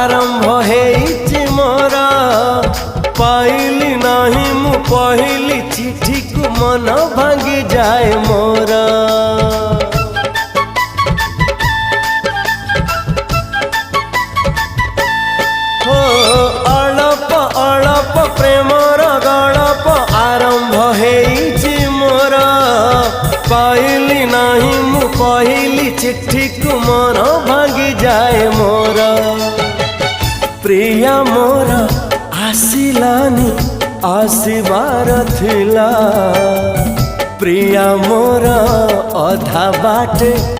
आरंभ हेइछि मोर पाइली नहीं मु पहली चिठी को मन भांगी जाए मोर। हो अळप अळप प्रेमर गळप आरंभ हेइछि मोर पाइली नहीं मु पहली चिठी को मन भांगी जाए मोर। प्रिया मोर आसिलानी आसिबार थिला प्रिया मोर अधा बाटे